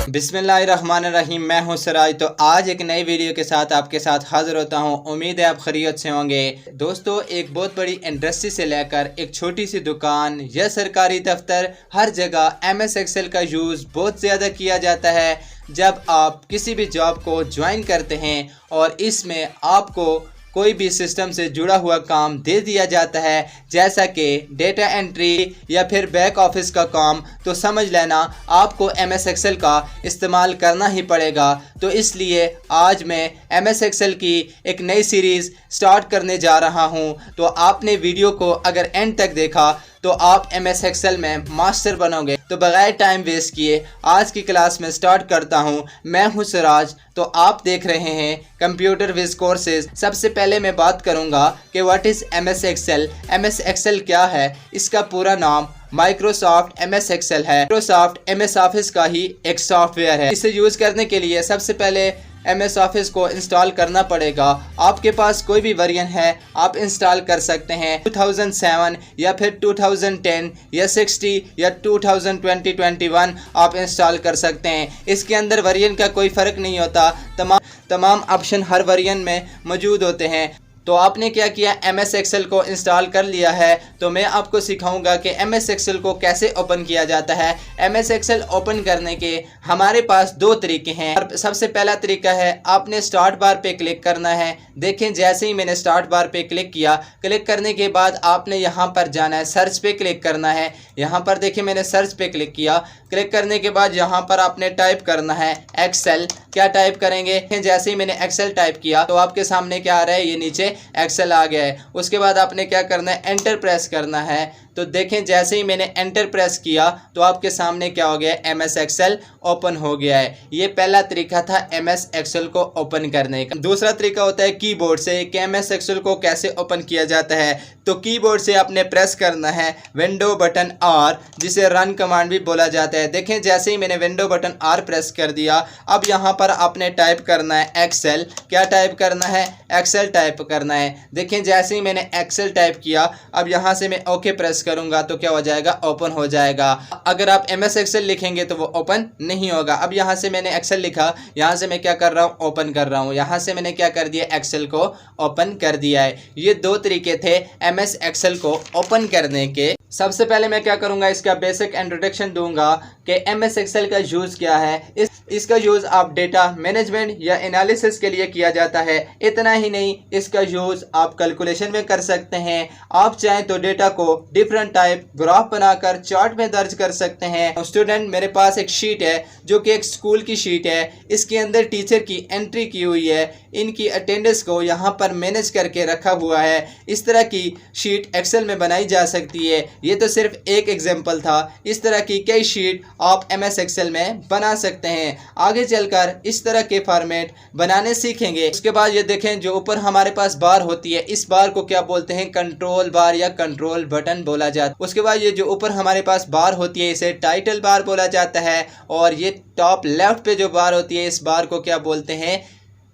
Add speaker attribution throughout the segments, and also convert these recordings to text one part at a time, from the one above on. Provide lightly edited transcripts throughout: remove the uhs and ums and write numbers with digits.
Speaker 1: बिस्मिल्लाहिर्रहमानिर्रहीम। मैं हूं सराज। तो आज एक नई वीडियो के साथ आपके साथ हाजिर होता हूं। उम्मीद है आप खैरियत से होंगे। दोस्तों, एक बहुत बड़ी इंडस्ट्री से लेकर एक छोटी सी दुकान या सरकारी दफ्तर, हर जगह MS एक्सेल का यूज़ बहुत ज़्यादा किया जाता है। जब आप किसी भी जॉब को ज्वाइन करते हैं और इसमें आपको कोई भी सिस्टम से जुड़ा हुआ काम दे दिया जाता है, जैसा कि डेटा एंट्री या फिर बैक ऑफिस का काम, तो समझ लेना आपको MS एक्सेल का इस्तेमाल करना ही पड़ेगा। तो इसलिए आज मैं MS एक्सेल की एक नई सीरीज़ स्टार्ट करने जा रहा हूं। तो आपने वीडियो को अगर एंड तक देखा तो आप MS एक्सेल में मास्टर बनोगे। तो बगैर टाइम वेस्ट किए आज की क्लास में स्टार्ट करता हूं। मैं हूं सिराज, तो आप देख रहे हैं कंप्यूटर विज कोर्सेज। सबसे पहले मैं बात करूंगा कि what is MS Excel. MS Excel क्या है? इसका पूरा नाम माइक्रोसॉफ्ट MS एक्सेल है। माइक्रोसॉफ्ट MS ऑफिस का ही एक सॉफ्टवेयर है। इसे यूज़ करने के लिए सबसे पहले MS ऑफिस को इंस्टॉल करना पड़ेगा। आपके पास कोई भी वेरिएंट है आप इंस्टॉल कर सकते हैं। 2007 या फिर 2010 या 60 या 2021 आप इंस्टॉल कर सकते हैं। इसके अंदर वेरिएंट का कोई फ़र्क नहीं होता। तमाम ऑप्शन हर वेरिएंट में मौजूद होते हैं। तो आपने क्या किया, MS एक्सेल को इंस्टॉल कर लिया है। तो मैं आपको सिखाऊंगा कि MS एक्सेल को कैसे ओपन किया जाता है। MS एक्सेल ओपन करने के हमारे पास दो तरीके हैं। सबसे पहला तरीका है, आपने स्टार्ट बार पे क्लिक करना है। देखें, जैसे ही मैंने स्टार्ट बार पे क्लिक किया, क्लिक करने के बाद आपने यहाँ पर जाना है, सर्च पे क्लिक करना है। यहाँ पर देखिए मैंने सर्च पे क्लिक किया। क्लिक करने के बाद यहाँ पर आपने टाइप करना है एक्सेल। क्या टाइप करेंगे? जैसे ही मैंने एक्सेल टाइप किया तो आपके सामने क्या आ रहा है, ये नीचे एक्सेल आ गया है। उसके बाद आपने क्या करना है, एंटर प्रेस करना है। तो देखें, जैसे ही मैंने एंटर प्रेस किया तो आपके सामने क्या हो गया, MS एक्सेल ओपन हो गया है। ये पहला तरीका था MS एक्सेल को ओपन करने का। दूसरा तरीका होता है कीबोर्ड से कि MS एक्सेल को कैसे ओपन किया जाता है। तो कीबोर्ड से आपने प्रेस करना है विंडो बटन R, जिसे रन कमांड भी बोला जाता है। देखें, जैसे ही मैंने विंडो बटन R प्रेस कर दिया, अब यहाँ पर आपने टाइप करना है एक्सेल। क्या टाइप करना है? एक्सेल टाइप करना है। देखें, जैसे ही मैंने एक्सेल टाइप किया, अब यहाँ से मैं ओके प्रेस करूंगा तो क्या हो जाएगा, ओपन हो जाएगा। अगर आप MS एक्सेल लिखेंगे तो वो ओपन नहीं होगा। अब यहाँ से मैंने एक्सेल लिखा, यहाँ से मैं क्या कर रहा हूँ, ओपन कर रहा हूँ। यहाँ से मैंने क्या कर दिया, एक्सेल को ओपन कर दिया है। ये दो तरीके थे MS एक्सेल को ओपन करने के। सबसे पहले मैं क्या करूंगा, इसका बेसिक इंट्रोडक्शन दूंगा कि MS एक्सेल का यूज़ क्या है। इसका यूज़ आप डेटा मैनेजमेंट या एनालिसिस के लिए किया जाता है। इतना ही नहीं, इसका यूज़ आप कैलकुलेशन में कर सकते हैं। आप चाहें तो डेटा को डिफरेंट टाइप ग्राफ बनाकर चार्ट में दर्ज कर सकते हैं। स्टूडेंट, मेरे पास एक शीट है जो कि एक स्कूल की शीट है। इसके अंदर टीचर की एंट्री की हुई है, इनकी अटेंडेंस को यहाँ पर मैनेज करके रखा हुआ है। इस तरह की शीट एक्सेल में बनाई जा सकती है। ये तो सिर्फ एक एग्जाम्पल था। इस तरह की कई शीट आप MS एक्सेल में बना सकते हैं। आगे चलकर इस तरह के फॉर्मेट बनाने सीखेंगे। उसके बाद ये देखें, जो ऊपर हमारे पास बार होती है, इस बार को क्या बोलते हैं, कंट्रोल बार या कंट्रोल बटन बोला जाता है। उसके बाद ये जो ऊपर हमारे पास बार होती है, इसे टाइटल बार बोला जाता है। और ये टॉप लेफ्ट पे जो बार होती है, इस बार को क्या बोलते हैं,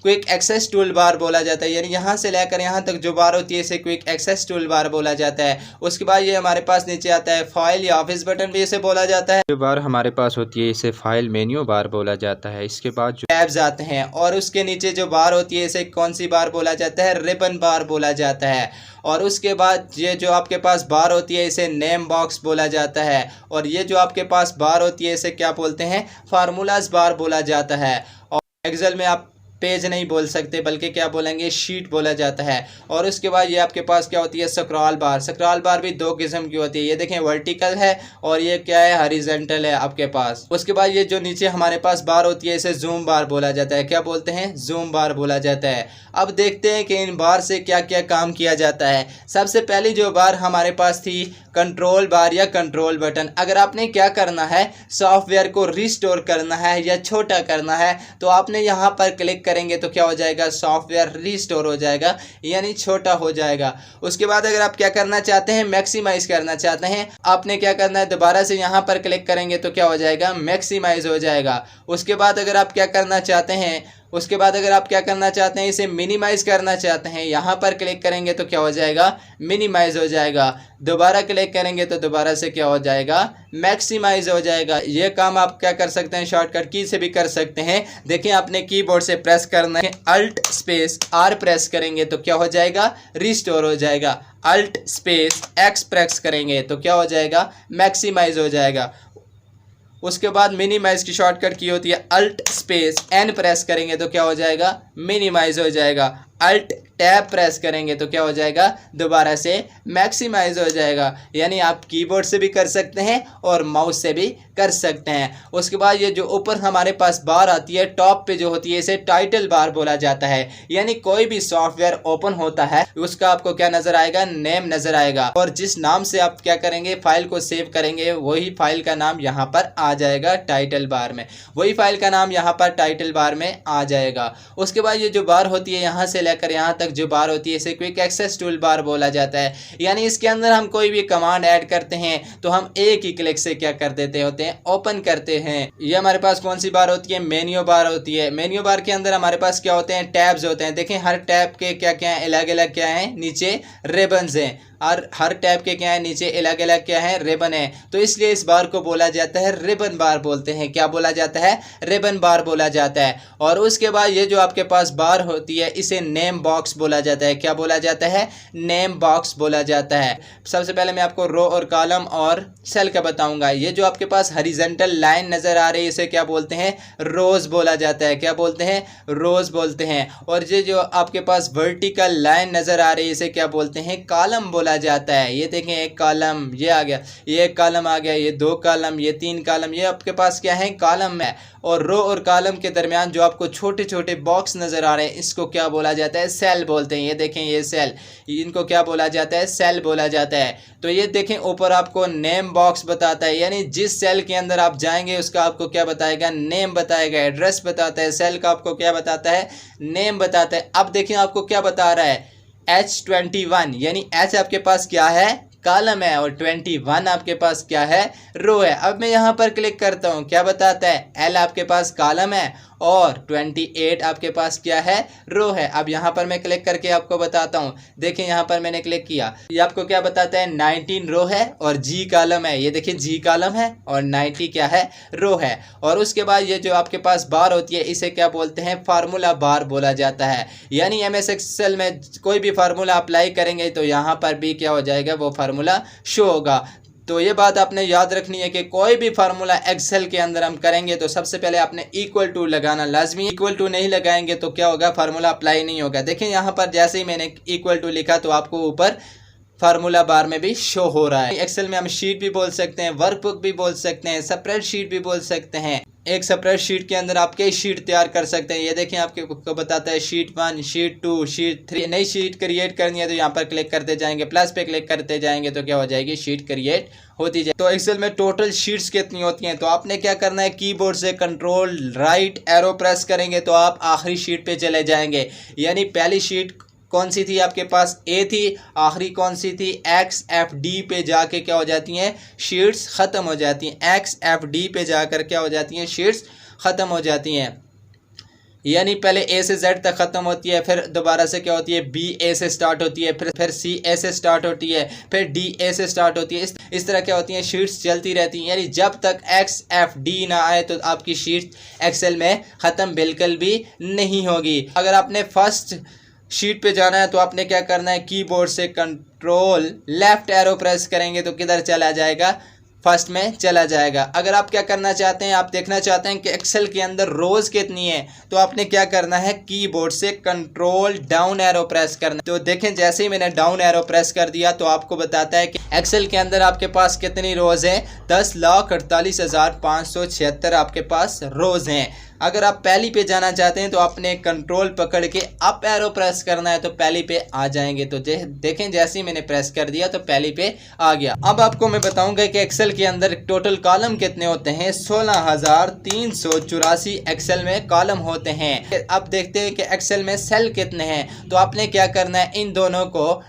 Speaker 1: क्विक एक्सेस टूल बार बोला जाता है। यानी यहाँ से लेकर यहाँ तक जो बार होती है, इसे क्विक एक्सेस टूल बार बोला जाता है। उसके बाद ये हमारे पास नीचे आता है फाइल या ऑफिस बटन भी इसे बोला जाता है।
Speaker 2: जो बार हमारे पास होती है इसे फाइल मेन्यू बार बोला जाता है। इसके बाद जो
Speaker 1: टैब्स आते हैं, और उसके नीचे जो बार होती है, इसे कौन सी बार बोला जाता है, रिबन बार बोला जाता है। और उसके बाद ये जो आपके पास बार होती है, इसे नेम बॉक्स बोला जाता है। और ये जो आपके पास बार होती है, इसे क्या बोलते हैं, फार्मूलाज बार बोला जाता है। और एक्सेल में आप पेज नहीं बोल सकते, बल्कि क्या बोलेंगे, शीट बोला जाता है। और उसके बाद ये आपके पास क्या होती है, स्क्रॉल बार। स्क्रॉल बार भी दो किस्म की होती है। ये देखें, वर्टिकल है और ये क्या है, हॉरिजॉन्टल है आपके पास। उसके बाद ये जो नीचे हमारे पास बार होती है, इसे जूम बार बोला जाता है। क्या बोलते हैं, जूम बार बोला जाता है। अब देखते हैं कि इन बार से क्या क्या काम किया जाता है। सबसे पहली जो बार हमारे पास थी, कंट्रोल बार या कंट्रोल बटन। अगर आपने क्या करना है, सॉफ्टवेयर को रिस्टोर करना है या छोटा करना है, तो आपने यहाँ पर क्लिक करेंगे तो क्या हो जाएगा, सॉफ्टवेयर रिस्टोर हो जाएगा, यानी छोटा हो जाएगा। उसके बाद अगर आप क्या करना चाहते हैं, मैक्सिमाइज करना चाहते हैं, आपने क्या करना है, दोबारा से यहाँ पर क्लिक करेंगे तो क्या हो जाएगा, मैक्सिमाइज हो जाएगा। उसके बाद अगर आप क्या करना चाहते हैं, उसके बाद अगर आप क्या करना चाहते हैं, इसे मिनिमाइज़ करना चाहते हैं, यहाँ पर क्लिक करेंगे तो क्या हो जाएगा, मिनिमाइज़ हो जाएगा। दोबारा क्लिक करेंगे तो दोबारा से क्या हो जाएगा, मैक्सिमाइज़ हो जाएगा। ये काम आप क्या कर सकते हैं, शॉर्टकट की से भी कर सकते हैं। देखिए आपने कीबोर्ड से प्रेस करना है, अल्ट स्पेस आर प्रेस करेंगे तो क्या हो जाएगा, रिस्टोर हो जाएगा। अल्ट स्पेस एक्स प्रेस करेंगे तो क्या हो जाएगा, मैक्सिमाइज़ हो जाएगा। उसके बाद मिनिमाइज़ की शॉर्टकट की होती है, अल्ट स्पेस एन प्रेस करेंगे तो क्या हो जाएगा, मिनिमाइज़ हो जाएगा। अल्ट टैब प्रेस करेंगे तो क्या हो जाएगा, दोबारा से मैक्सिमाइज हो जाएगा। यानी आप कीबोर्ड से भी कर सकते हैं और माउस से भी कर सकते हैं। उसके बाद ये जो ऊपर हमारे पास बार आती है टॉप पे जो होती है, इसे टाइटल बार बोला जाता है। यानी कोई भी सॉफ्टवेयर ओपन होता है उसका आपको क्या नज़र आएगा, नेम नज़र आएगा, और जिस नाम से आप क्या करेंगे, फाइल को सेव करेंगे, वही फाइल का नाम यहाँ पर आ जाएगा टाइटल बार में, वही फाइल का नाम यहाँ पर टाइटल बार में आ जाएगा। उसके बाद ये जो बार होती है यहाँ से लेकर यहाँ तक जो बार होती है, इसे क्विक एक्सेस टूल बार बोला जाता है। यानी इसके अंदर हम कोई भी कमांड ऐड करते हैं तो हम एक ही क्लिक से क्या कर देते होते हैं, ओपन करते हैं। ये हमारे पास कौन सी बार होती है, मेन्यू बार होती है। मेन्यू बार के अंदर हमारे पास क्या होते हैं, टैब्स होते हैं। देखें हर टैब के क्या क्या है, अलग अलग क्या है, नीचे रिबन्स हैं, और हर टैब के क्या है, नीचे अलग अलग क्या है, रिबन है। तो इसलिए इस बार को बोला जाता है रिबन बार बोलते हैं। क्या बोला जाता है, रिबन बार बोला जाता है। और उसके बाद ये जो आपके पास बार होती है, इसे नेम बॉक्स बोला जाता है। क्या बोला जाता है, नेम बॉक्स बोला जाता है। सबसे पहले मैं आपको रो और कॉलम और सेल का बताऊंगा। ये जो आपके पास हॉरिजॉन्टल लाइन नज़र आ रही है, इसे क्या बोलते हैं, रोज बोला जाता है। क्या बोलते हैं, रोज बोलते हैं। और ये जो आपके पास वर्टिकल लाइन नज़र आ रही है, इसे क्या बोलते हैं, कॉलम बोला जाता है। ये देखें एक कॉलम, ये आ गया, ये एक कॉलम आ गया, ये दो कॉलम, ये तीन कॉलम, ये आपके पास क्या है, कॉलम है। और रो और कॉलम के दरमियान जो आपको छोटे छोटे बॉक्स नज़र आ रहे हैं, इसको क्या बोला जाता है, सेल बोलते हैं। ये देखें ये सेल, इनको क्या बोला जाता है, सेल बोला जाता है। तो ये देखें ऊपर आपको नेम बॉक्स बताता है, यानी जिस सेल के अंदर आप जाएंगे उसका आपको क्या बताएगा, नेम बताएगा, एड्रेस बताता है। सेल का आपको क्या बताता है, नेम बताता है। अब देखें आपको क्या बता रहा है, H21, यानी H आपके पास क्या है, कॉलम है, और 21 आपके पास क्या है, रो है। अब मैं यहाँ पर क्लिक करता हूँ, क्या बताता है, L आपके पास कॉलम है और 28 आपके पास क्या है, रो है। अब यहाँ पर मैं क्लिक करके आपको बताता हूँ। देखिए यहाँ पर मैंने क्लिक किया, ये आपको क्या बताता है, 19 रो है और G कॉलम है। ये देखिए G कॉलम है और 90 क्या है, रो है। और उसके बाद ये जो आपके पास बार होती है, इसे क्या बोलते हैं, फार्मूला बार बोला जाता है। यानी MS एक्सेल में कोई भी फार्मूला अप्लाई करेंगे तो यहाँ पर भी क्या हो जाएगा, वो फार्मूला शो होगा। तो ये बात आपने याद रखनी है कि कोई भी फार्मूला एक्सेल के अंदर हम करेंगे तो सबसे पहले आपने इक्वल टू लगाना लाजमी। इक्वल टू नहीं लगाएंगे तो क्या होगा, फार्मूला अप्लाई नहीं होगा। देखिए यहाँ पर जैसे ही मैंने इक्वल टू लिखा तो आपको ऊपर फार्मूला बार में भी शो हो रहा है। एक्सेल में हम शीट भी बोल सकते हैं, वर्कबुक भी बोल सकते हैं, स्प्रेडशीट भी बोल सकते हैं। एक स्प्रेडशीट के अंदर आप कई शीट तैयार कर सकते हैं। ये देखें आपको बताता है शीट 1, शीट 2, शीट 3। नई शीट क्रिएट करनी है तो यहाँ पर क्लिक करते जाएंगे, प्लस पे क्लिक करते जाएंगे तो क्या हो जाएगी, शीट क्रिएट होती जाए। तो एक्सेल में टोटल शीट्स कितनी होती हैं, तो आपने क्या करना है, कीबोर्ड से कंट्रोल राइट एरो प्रेस करेंगे तो आप आखिरी शीट पे चले जाएंगे। यानी पहली शीट कौन सी थी आपके पास, ए थी, आखिरी कौन सी थी, XFD पे जाके क्या हो जाती हैं, शीट्स ख़त्म हो जाती हैं। XFD पे जाकर क्या हो जाती हैं, शीट्स ख़त्म हो जाती हैं। यानी पहले A से Z तक ख़त्म होती है, फिर दोबारा से क्या होती है, B A से स्टार्ट होती है, फिर C A से स्टार्ट होती है, फिर D A से स्टार्ट होती है। इस तरह क्या होती हैं, शीट्स चलती रहती हैं। यानी जब तक XFD ना आए तो आपकी शीट एक्सेल में ख़त्म बिल्कुल भी नहीं होगी। अगर आपने फर्स्ट शीट पे जाना है तो आपने क्या करना है, कीबोर्ड से कंट्रोल लेफ्ट एरो प्रेस करेंगे तो किधर चला जाएगा, फर्स्ट में चला जाएगा। अगर आप क्या करना चाहते हैं, आप देखना चाहते हैं कि एक्सेल के अंदर रोज कितनी है, तो आपने क्या करना है, कीबोर्ड से कंट्रोल डाउन एरो प्रेस करना। तो देखें जैसे ही मैंने डाउन एरो प्रेस कर दिया तो आपको बताता है कि एक्सेल के अंदर आपके पास कितनी रोज हैं, 10,48,576 आपके पास रोज हैं। अगर आप पहली पे जाना चाहते हैं तो आपने कंट्रोल पकड़ के अप एरो प्रेस करना है तो पहली पे आ जाएंगे। तो देखें जैसे ही मैंने प्रेस कर दिया तो पहली पे आ गया। अब आपको मैं बताऊंगा कि एक्सेल के अंदर टोटल कॉलम कितने होते हैं। 16,384 एक्सेल में कॉलम होते हैं। अब देखते हैं कि एक्सेल में सेल कितने हैं। तो आपने क्या करना है, इन दोनों को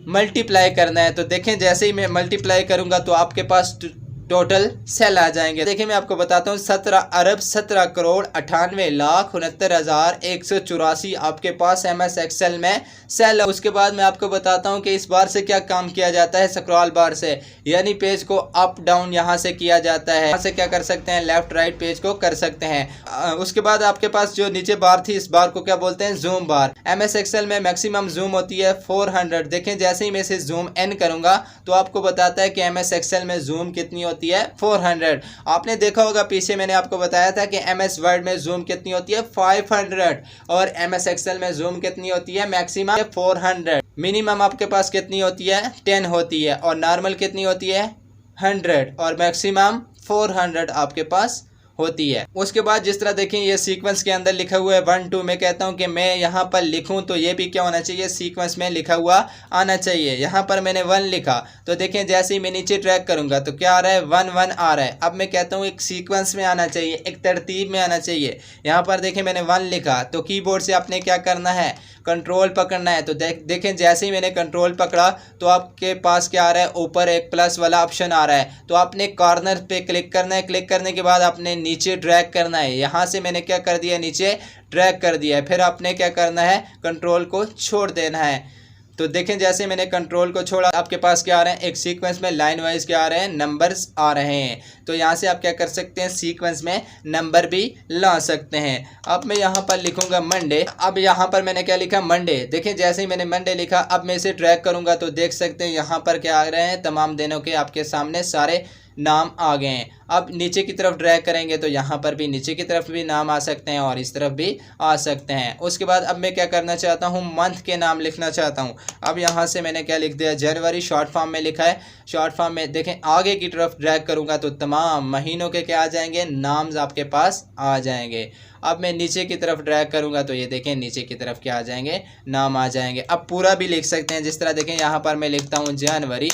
Speaker 1: मल्टीप्लाई करना है। तो देखें जैसे ही मैं मल्टीप्लाई करूंगा तो आपके पास टोटल सेल आ जाएंगे। देखिए मैं आपको बताता हूँ 17 अरब 17 करोड़ 98,69,184 आपके पास MS एक्सेल में सेल है। उसके बाद मैं आपको बताता हूँ कि इस बार से क्या काम किया जाता है। स्क्रॉल बार से यानी पेज को अप डाउन यहाँ से किया जाता है। यहाँ से क्या कर सकते हैं, लेफ्ट राइट पेज को कर सकते हैं। उसके बाद आपके पास जो नीचे बार थी, इस बार को क्या बोलते हैं, जूम बार। MS एक्सेल में मैक्सिमम जूम होती है 400। देखें जैसे ही मैं इसे जूम इन करूंगा तो आपको बताता है कि MS एक्सेल में जूम कितनी होती है, 400। आपने देखा होगा पीछे मैंने आपको बताया था कि MS वर्ड में जूम कितनी होती है, 500। और MS एक्सेल में जूम कितनी होती है, मैक्सिमम 400। मिनिमम आपके पास कितनी होती है, 10 होती है। और नॉर्मल कितनी होती है, 100। और मैक्सिमम 400 आपके पास होती है। उसके बाद जिस तरह देखें ये सीक्वेंस के अंदर लिखा हुआ है 1 2। मैं कहता हूं कि मैं यहां पर लिखूं तो ये भी क्या होना चाहिए, सीक्वेंस में लिखा हुआ आना चाहिए। यहां पर मैंने 1 लिखा तो देखें जैसे ही मैं नीचे ट्रैक करूंगा तो क्या आ रहा है, 1 1 आ रहा है। अब मैं कहता हूं एक सीक्वेंस में आना चाहिए, एक तरतीब में आना चाहिए। यहां पर देखें मैंने 1 लिखा तो कीबोर्ड से आपने क्या करना है, कंट्रोल पकड़ना है। तो देखें जैसे ही मैंने कंट्रोल पकड़ा तो आपके पास क्या आ रहा है, ऊपर एक प्लस वाला ऑप्शन आ रहा है। तो आपने कॉर्नर पे क्लिक करना है। क्लिक करने के बाद आपने नीचे ड्रैग करना है। यहाँ से मैंने क्या कर दिया, नीचे ड्रैग कर दिया है। फिर आपने क्या करना है, कंट्रोल को छोड़ देना है। तो देखें जैसे मैंने कंट्रोल को छोड़ा आपके पास क्या आ रहे हैं, एक सीक्वेंस में लाइन वाइज क्या आ रहे हैं, नंबर्स आ रहे हैं। तो यहाँ से आप क्या कर सकते हैं, सीक्वेंस में नंबर भी ला सकते हैं। अब मैं यहाँ पर लिखूंगा मंडे। अब यहाँ पर मैंने क्या लिखा, मंडे। देखें जैसे ही मैंने मंडे लिखा, अब मैं इसे ड्रैग करूँगा तो देख सकते हैं यहाँ पर क्या आ रहे हैं, तमाम दिनों के आपके सामने सारे नाम आ गए हैं। अब नीचे की तरफ ड्रैग करेंगे तो यहाँ पर भी नीचे की तरफ भी नाम आ सकते हैं और इस तरफ भी आ सकते हैं। उसके बाद अब मैं क्या करना चाहता हूँ, मंथ के नाम लिखना चाहता हूँ। अब यहाँ से मैंने क्या लिख दिया, जनवरी शॉर्ट फॉर्म में लिखा है। शॉर्ट फॉर्म में देखें आगे की तरफ ड्रैग करूँगा तो तमाम महीनों के क्या आ जाएंगे, नाम्स आपके पास आ जाएंगे। अब मैं नीचे की तरफ ड्रैग करूँगा तो ये देखें नीचे की तरफ क्या आ जाएंगे, नाम आ जाएंगे। अब पूरा भी लिख सकते हैं, जिस तरह देखें यहाँ पर मैं लिखता हूँ जनवरी।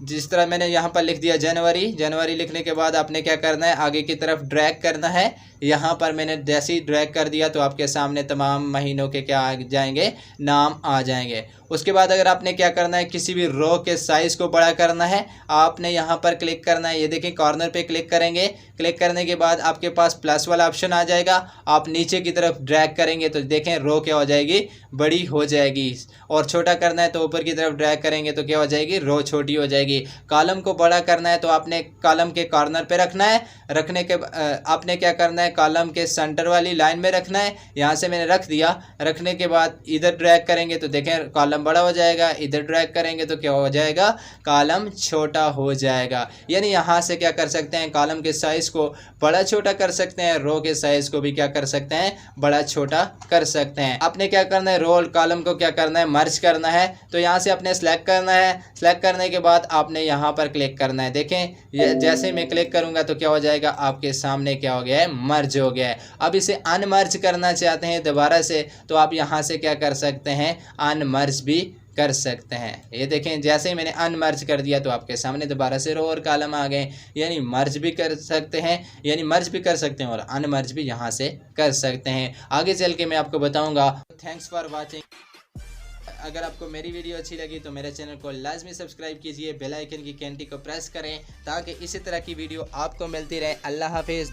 Speaker 1: जिस तरह मैंने यहाँ पर लिख दिया जनवरी। जनवरी लिखने के बाद आपने क्या करना है, आगे की तरफ ड्रैग करना है। यहाँ पर मैंने जैसे ही ड्रैग कर दिया तो आपके सामने तमाम महीनों के क्या आ जाएंगे, नाम आ जाएंगे। उसके बाद अगर आपने क्या करना है, किसी भी रो के साइज़ को बड़ा करना है, आपने यहाँ पर क्लिक करना है। ये देखें कॉर्नर पे क्लिक करेंगे। क्लिक करने के बाद आपके पास प्लस वाला ऑप्शन आ जाएगा। आप नीचे की तरफ ड्रैग करेंगे तो देखें रो क्या हो जाएगी, बड़ी हो जाएगी। और छोटा करना है तो ऊपर की तरफ ड्रैग करेंगे तो क्या हो जाएगी, रो छोटी हो जाएगी। कॉलम को बड़ा करना है तो आपने कॉलम के कॉर्नर पे रखना है। रखने के आपने क्या करना है, कॉलम के सेंटर वाली लाइन में रखना है। यहाँ से मैंने रख दिया। रखने के बाद इधर ड्रैग करेंगे तो देखें कॉलम बड़ा हो जाएगा। इधर ड्रैग करेंगे तो क्या हो जाएगा, कॉलम छोटा हो जाएगा। यानी यहाँ से क्या कर सकते हैं, कॉलम के साइज़ को बड़ा छोटा कर सकते हैं, रो के साइज़ को भी क्या कर सकते हैं, बड़ा छोटा कर सकते हैं। आपने क्या करना है, रो और कॉलम को क्या करना है, मर्ज करना है। तो यहाँ से आपने सेलेक्ट करना है। सेलेक्ट करने के बाद आपने यहाँ पर क्लिक करना है। देखें ये जैसे मैं क्लिक करूँगा तो क्या हो जाएगा, आपके सामने क्या हो गया है, मर्ज हो गया है। अब इसे अनमर्ज करना चाहते हैं दोबारा से तो आप यहाँ से क्या कर सकते हैं, अनमर्ज भी कर सकते हैं। ये देखें जैसे ही मैंने अनमर्ज कर दिया तो आपके सामने दोबारा से रो और कॉलम आ गए। यानी मर्ज भी कर सकते हैं, यानी मर्ज भी कर सकते हैं और अनमर्ज भी यहाँ से कर सकते हैं। आगे चल के मैं आपको बताऊँगा। Thanks for watching. अगर आपको मेरी वीडियो अच्छी लगी तो मेरे चैनल को लाजमी सब्सक्राइब कीजिए, बेल आइकन की घंटी को प्रेस करें ताकि इसी तरह की वीडियो आपको मिलती रहे। अल्लाह हाफिज़।